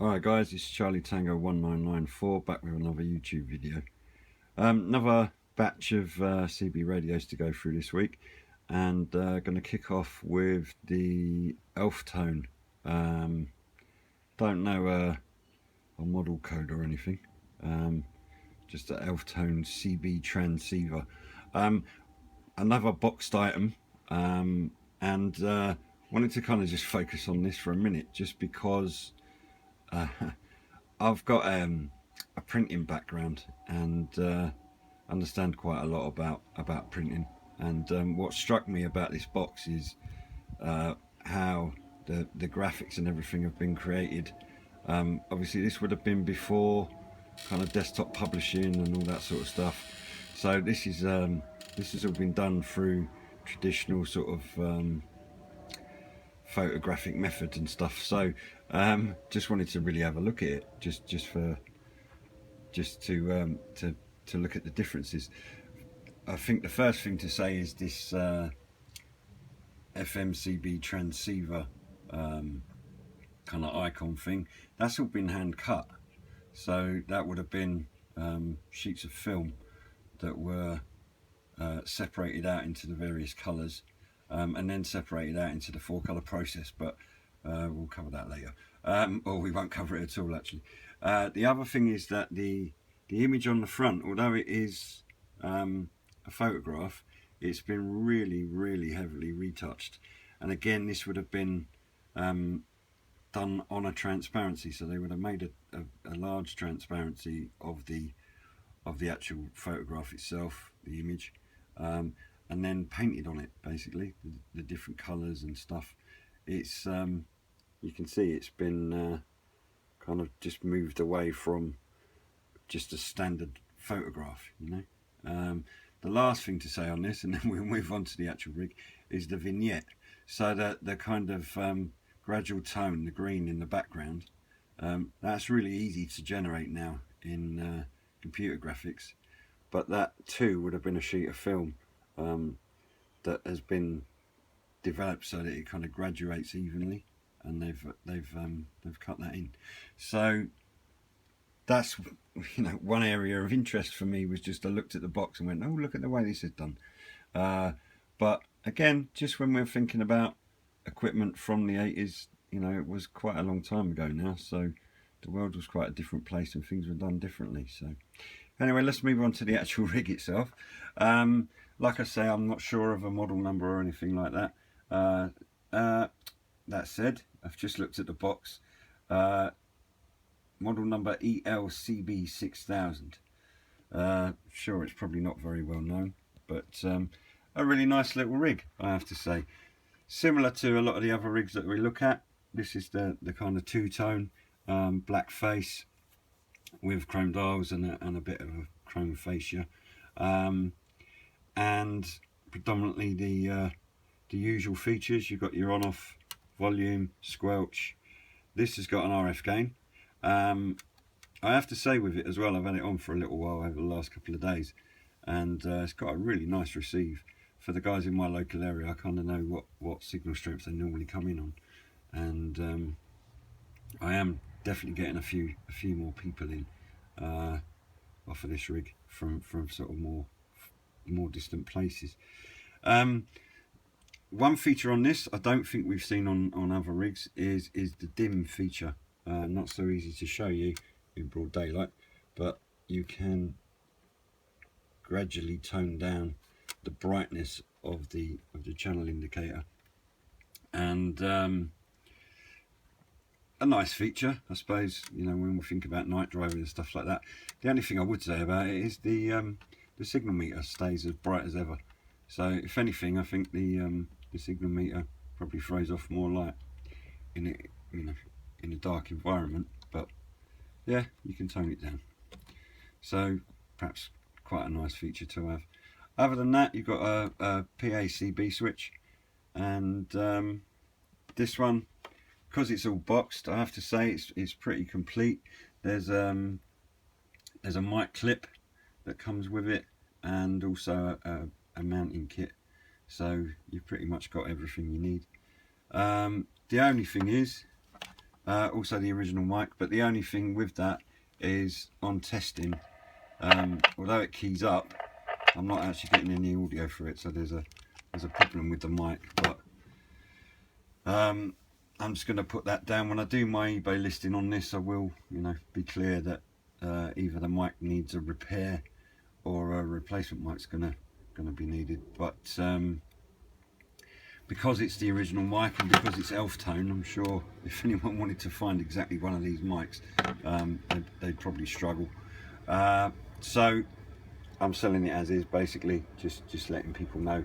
Alright guys, it's Charlie Tango 1994 back with another YouTube video. Another batch of CB radios to go through this week, and going to kick off with the Elftone. Don't know a model code or anything, just an Elftone CB transceiver. Another boxed item, and wanted to kind of just focus on this for a minute, just because I've got a printing background and understand quite a lot about printing. And what struck me about this box is how the graphics and everything have been created. Obviously, this would have been before kind of desktop publishing and all that sort of stuff. So this has all been done through traditional sort of photographic method and stuff. So just wanted to really have a look at it, just to look at the differences. I think the first thing to say is this FMCB transceiver kind of icon thing, that's all been hand cut. So that would have been sheets of film that were separated out into the various colours, and then separated out into the 4-colour process, but we'll cover that later, or we won't cover it at all actually. The other thing is that the image on the front, although it is a photograph, it's been really heavily retouched, and again this would have been done on a transparency, so they would have made a large transparency of the actual photograph itself, the image, and then painted on it, basically the different colours and stuff. It's you can see it's been kind of just moved away from just a standard photograph, you know. The last thing to say on this, and then we'll move on to the actual rig, is the vignette. So that the kind of gradual tone, the green in the background, that's really easy to generate now in computer graphics, but that too would have been a sheet of film that has been developed so that it kind of graduates evenly, and they've cut that in. So that's, you know, one area of interest for me was just I looked at the box and went, oh, look at the way this is done. But again, just when we're thinking about equipment from the 80s, you know, it was quite a long time ago now, so the world was quite a different place and things were done differently. So anyway, let's move on to the actual rig itself. Like I say, I'm not sure of a model number or anything like that. That said, I've just looked at the box. Model number EL CB-4000. Sure, it's probably not very well known, but a really nice little rig, I have to say. Similar to a lot of the other rigs that we look at, this is the kind of two-tone black face with chrome dials and a bit of a chrome fascia, and predominantly the usual features. You've got your on-off, volume, squelch. This has got an RF gain. I have to say with it as well, I've had it on for a little while over the last couple of days, and it's got a really nice receive. For the guys in my local area, I kind of know what signal strengths they normally come in on, and I am definitely getting a few more people in off of this rig from sort of more distant places. One feature on this I don't think we've seen on other rigs is the dim feature. Not so easy to show you in broad daylight, but you can gradually tone down the brightness of the channel indicator, and a nice feature, I suppose, you know, when we think about night driving and stuff like that. The only thing I would say about it is the signal meter stays as bright as ever. So if anything, I think the signal meter probably throws off more light in it, you know, in a dark environment. But yeah, you can tone it down. So perhaps quite a nice feature to have. Other than that, you've got a PACB switch, and this one, because it's all boxed, I have to say it's pretty complete. There's a mic clip that comes with it, and also a mounting kit. So you've pretty much got everything you need. The only thing is also the original mic, but the only thing with that is on testing, although it keys up, I'm not actually getting any audio through it, so there's a problem with the mic. But I'm just going to put that down. When I do my eBay listing on this, I will, you know, be clear that either the mic needs a repair or a replacement mic's going to be needed. But because it's the original mic and because it's Elftone, I'm sure if anyone wanted to find exactly one of these mics, they'd probably struggle. So I'm selling it as is, basically, just letting people know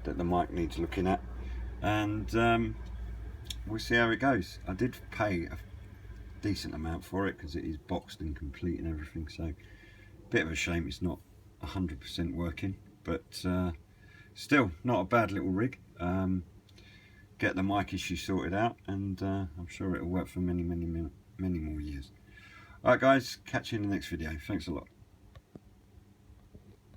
that the mic needs looking at, and we'll see how it goes. I did pay a decent amount for it because it is boxed and complete and everything, so bit of a shame it's not 100% working, but still not a bad little rig. Get the mic issue sorted out, and I'm sure it'll work for many more years. Alright guys, catch you in the next video. Thanks a lot.